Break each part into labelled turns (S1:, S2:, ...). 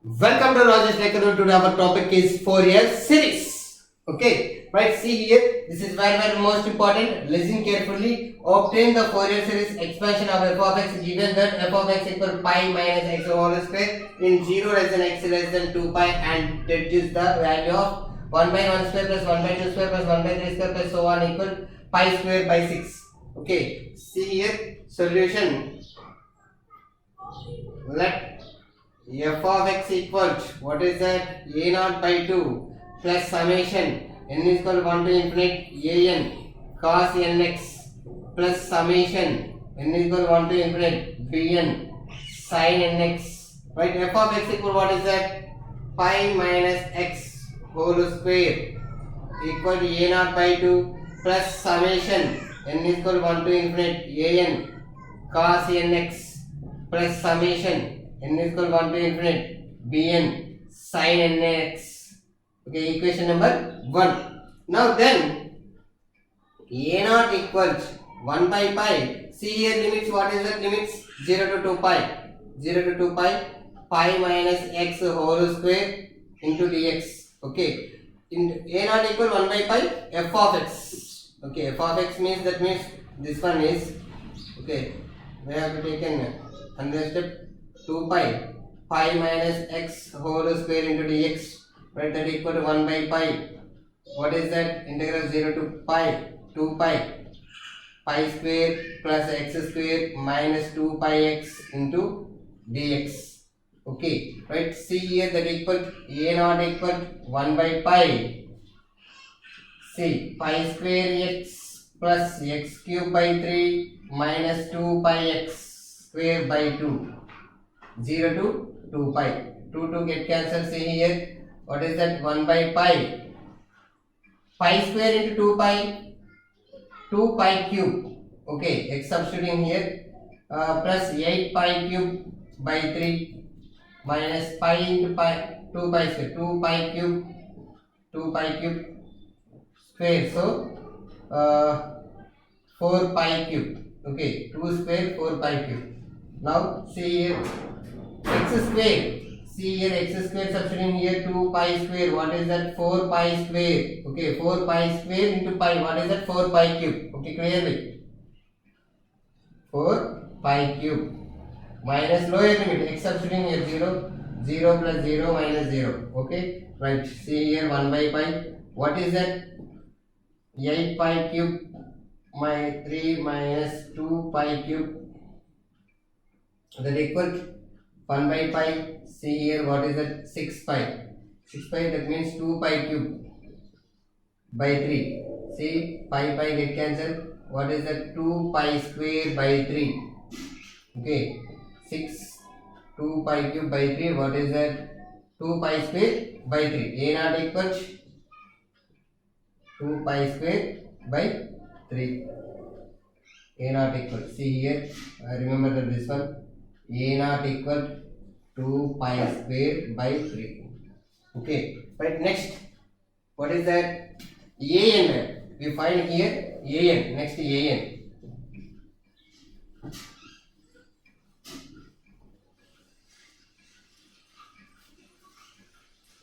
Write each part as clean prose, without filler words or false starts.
S1: Welcome to Rajesh Lecture. Today our topic is Fourier series. Okay, right. See here. This is very most important. Listen carefully. Obtain the Fourier series expansion of f of x given that f of x equal pi minus x whole square in 0 less than x less than 2 pi, and deduce the value of 1 by 1 square plus 1 by 2 square plus 1 by 3 square plus so on equal pi square by 6. Okay. See here. Solution. Let f of x equals, what is that, a naught by 2 plus summation n is equal 1 to infinite a n cos n x plus summation n is equal 1 to infinite b n sin n x. Right, f of x equal, what is that, pi minus x whole square equal to a naught by 2 plus summation n is equal 1 to infinite a n cos n x plus summation n is equal 1 to infinite bn sin nx. Okay, equation number 1. Now then a naught equals 1 by pi. See here limits, what is the limits? 0 to 2 pi. 0 to 2 pi, pi minus x whole square into dx. Okay, in a naught equal 1 by pi f of x. Okay, f of x means, that means this one is, okay, we have to take another step, 2 pi minus x whole square into dx, right, that equal to 1 by pi. What is that? Integral 0 to pi 2 pi square plus x square minus 2 pi x into dx. Okay, right, see here that equal a naught equal 1 by pi, see, pi square x plus x cube by 3 minus 2 pi x square by 2, 0 to 2 pi. 2 get cancelled. See here, what is that? 1 by pi. Pi square into 2 pi, 2 pi cube. Okay, x substituting here, plus 8 pi cube by 3 minus pi into pi, 2 pi square, 2 pi cube, 2 pi cube square. So 4 pi cube. Okay, 2 square 4 pi cube. Now see here, x square. See here, x square substituting here, 2 pi square. What is that? 4 pi square. Okay, 4 pi square into pi. What is that? 4 pi cube. Okay, clearly 4 pi cube minus lower limit, x substituting here, 0, 0 plus 0 minus 0. Okay, right, see here, 1 by pi. What is that? 8 pi cube my 3 minus 2 pi cube, that equal 1 by pi. See here, what is that? 6 pi. 6 pi, that means 2 pi cube by 3. See, pi get cancelled. What is that? 2 pi square by 3. Okay, 6, 2 pi cube by 3. What is that? 2 pi square by 3. A naught equals 2 pi square by 3. A naught equals, see here, remember that this one, a naught equal 2 pi square by 3. Okay, right, next, what is that? an. We find here an. Next, an.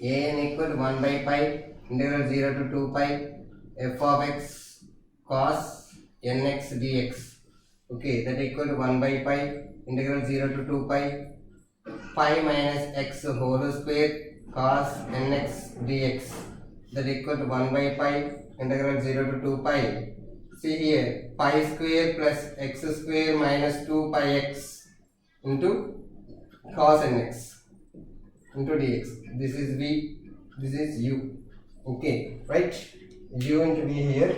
S1: An equal 1 by pi integral 0 to 2 pi f of x cos nx dx. Okay, that equal to 1 by pi integral 0 to 2 pi pi minus x whole square cos nx dx, that equal to 1 by pi integral 0 to 2 pi. See here, pi square plus x square minus 2 pi x into cos nx into dx. This is v, this is u. Okay, right, u into v here,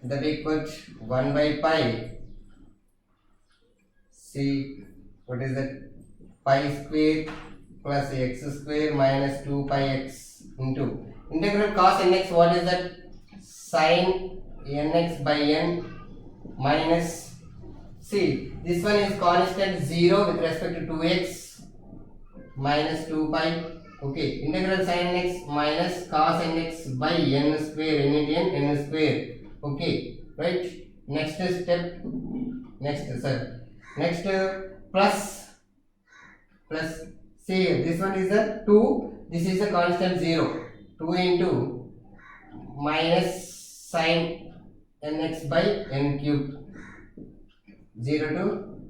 S1: that equals 1 by pi. See, what is that? Pi square plus x square minus 2 pi x into integral cos nx. What is that? Sin nx by n minus, see, this one is constant 0 with respect to 2x minus 2 pi. Okay, integral sin nx minus cos nx by n square, n square. Okay, right, next step, next plus see this one is a 2, this is a constant 0, 2 into minus sin nx by n cube 0 to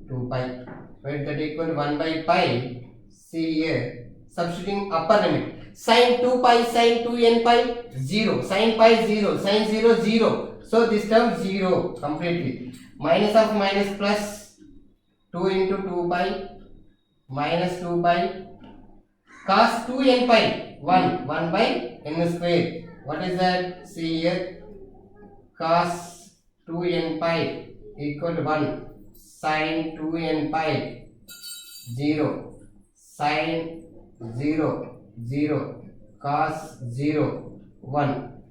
S1: 2 pi, right? That equal to 1 by pi. See here, substituting upper limit, sin 2 pi, sin 2n pi 0, sin pi 0, sin 0 0, so this term 0 completely. Minus of minus plus 2 into 2 pi minus 2 pi cos 2n pi 1 by n square. What is that? See here, cos 2n pi equal to 1, sin 2n pi 0, sin 0 0, cos 0 1.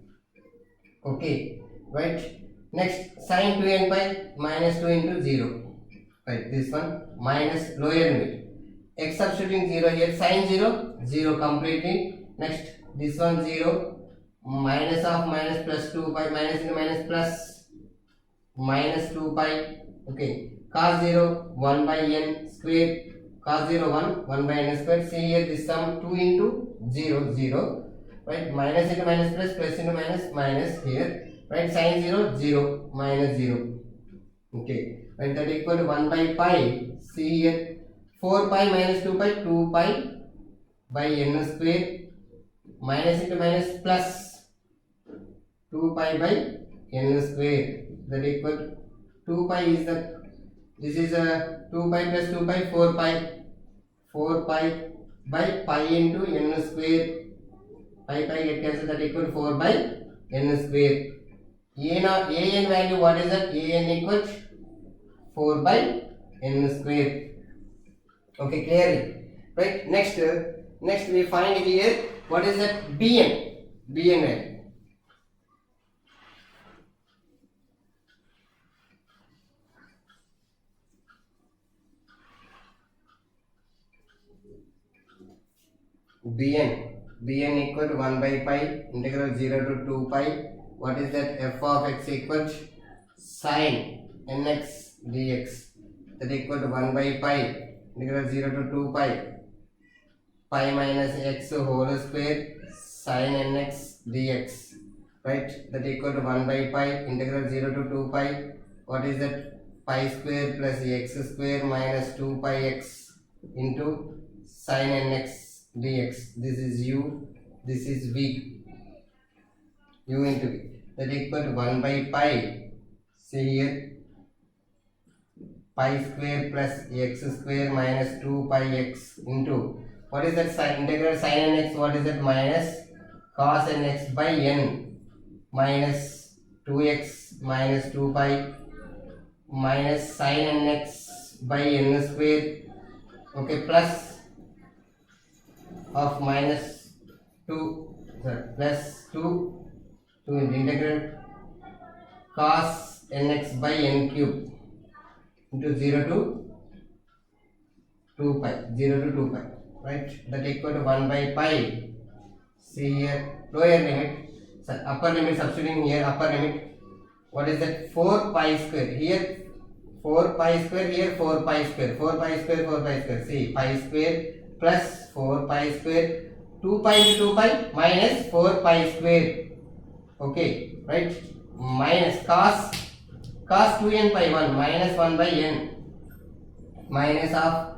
S1: Okay, right? Next, sin 2n pi minus 2 into 0, right? This one minus lower limit, x substituting 0 here, sin 0 0 completely. Next, this one 0, minus of minus plus 2 pi, minus into minus plus minus 2 pi. Okay, cos 0 1 by n square, cos 0 1 by n square. See here, this sum 2 into 0 0, right? Minus into minus plus into minus here, right? Sin 0 0 minus 0. Okay, right? That equal to 1 by pi. See here, 4 pi minus 2 pi, 2 pi by n square, minus into minus plus 2 pi by n square. That equal to 2 pi is the, this is a 2 pi plus 2 pi, 4 pi, 4 pi by pi into n square, pi get cancelled, that equal to 4 by n square. an value, what is that? An equals 4 by n square. Okay, clearly, right? Next we find here, what is that? bn value. bn equal to 1 by pi integral 0 to 2 pi. What is that? F of x equals sin nx dx, that equal to 1 by pi integral 0 to 2 pi pi minus x whole square sin nx dx, right? That equal to 1 by pi integral 0 to 2 pi. What is that? Pi square plus x square minus 2 pi x into sin nx dx. This is u, this is v, u into v, that equal to 1 by pi. See here, pi square plus x square minus 2 pi x into, what is that? Sin integral sin nx, what is that? Minus cos nx by n minus 2x minus 2 pi minus sin nx by n square. Okay, plus of minus 2, sorry, plus 2 into integral cos nx by n cube into 0 to 2 pi, 0 to 2 pi, right? That equal to 1 by pi. See here, lower limit, so upper limit, substituting here upper limit. What is that? 4 pi square here, 4 pi square here, 4 pi square, 4 pi square, 4 pi square. See, pi square plus 4 pi square, 2 pi into 2 pi minus 4 pi square. Okay, right? Minus cos 2n pi 1 minus 1 by n minus of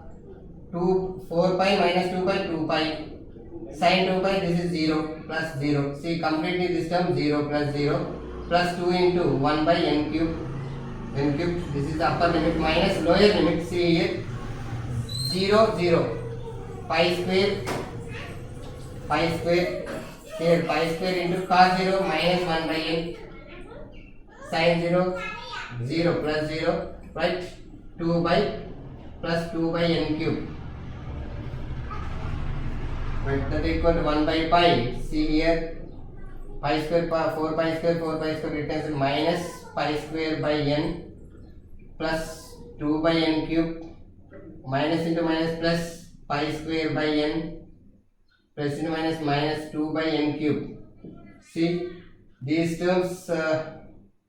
S1: 4 pi minus 2 pi 2 pi sin 2 pi, this is 0 plus 0. See, completely this term 0 plus 0 plus 2 into 1 by n cube. This is the upper limit minus lower limit. See here, 0 0, pi square here, pi square into cos 0 minus 1 by n sin 0 0 plus 0, right? 2 by plus 2 by n cube, right? That equal to 1 by pi. See here, pi square 4 pi square it cancel, minus pi square by n plus 2 by n cube minus into minus plus pi square by n plus into minus 2 by n cube. See, these terms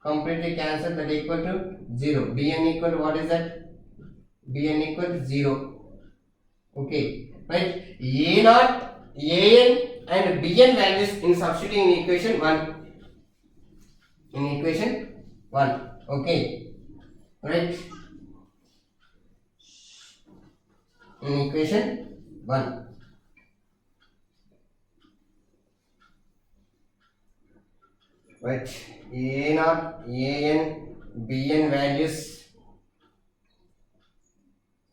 S1: completely cancelled, that equal to 0. bn equal to, what is that? Bn equal to 0. Okay, right? A naught, An and Bn values in substituting in equation 1. In equation 1. Okay, right? In equation 1. Right, A naught, An, Bn values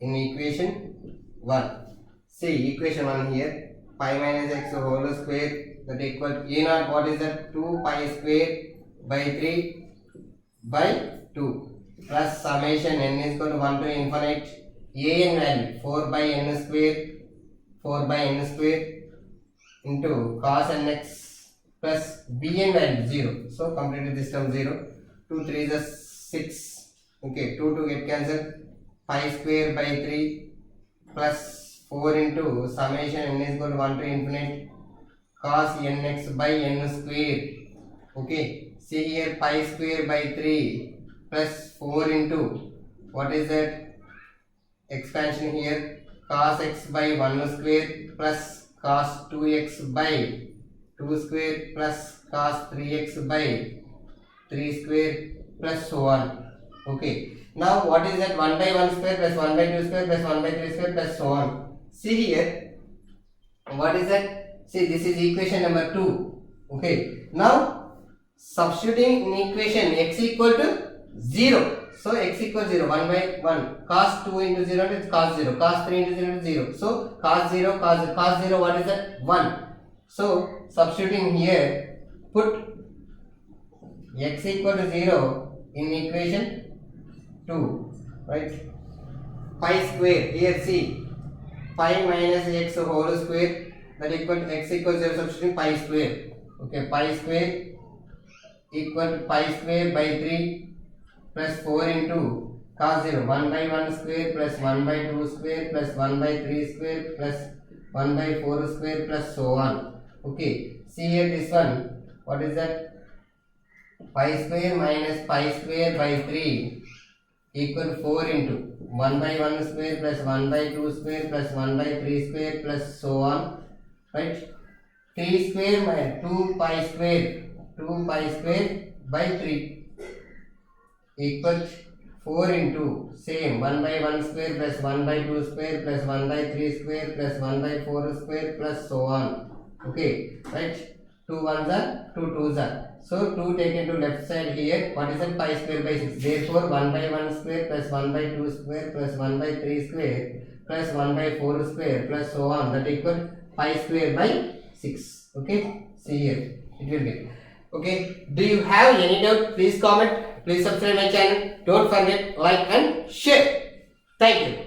S1: in equation 1. See equation 1 here, pi minus x whole square that equal A naught, what is that? 2 pi square by 3 by 2 plus summation n is equal to 1 to infinite An value 4 by n square into cos nx plus Bn value 0. So completed this term 0. 2 3 is 6. Okay, 2 to get cancelled. Pi square by 3 plus 4 into summation n is equal to 1 to infinite cos nx by n square. Okay, see here pi square by 3 plus 4 into what is that? Expansion here cos x by 1 square plus cos 2x by 2 square plus cos 3x by 3 square plus so on. Okay, now what is that? 1 by 1 square plus 1 by 2 square plus 1 by 3 square plus so on. See here, what is that? See, this is equation number 2. Okay, now substituting in equation x equal to 0. So x equals 0, 1 by 1, cos 2 into 0 is cos 0, cos 3 into 0 is 0. So cos 0, cos 0, what is that? 1. So substituting here, put x equal to 0 in equation 2, right? Pi square, here see, pi minus x whole square that equal to x equals 0, substituting pi square. Okay, pi square equal to pi square by 3 plus 4 into cos 0, 1 by 1 square plus 1 by 2 square plus 1 by 3 square plus 1 by 4 square plus so on. Okay, see here this one, what is that? Pi square minus pi square by 3 equal 4 into 1 by 1 square plus 1 by 2 square plus 1 by 3 square plus so on, right? 3 square minus 2 pi square by 3 equal 4 into same 1 by 1 square plus 1 by 2 square plus 1 by 3 square plus 1 by 4 square plus so on. Okay, right? 2 ones are 2 twos are. So 2 taken to left side here. What is that? Pi square by 6. Therefore 1 by 1 square plus 1 by 2 square plus 1 by 3 square plus 1 by 4 square plus so on. That equal pi square by 6. Okay, see here it will be. Okay, do you have any doubt? Please comment. Please subscribe my channel. Don't forget like and share. Thank you.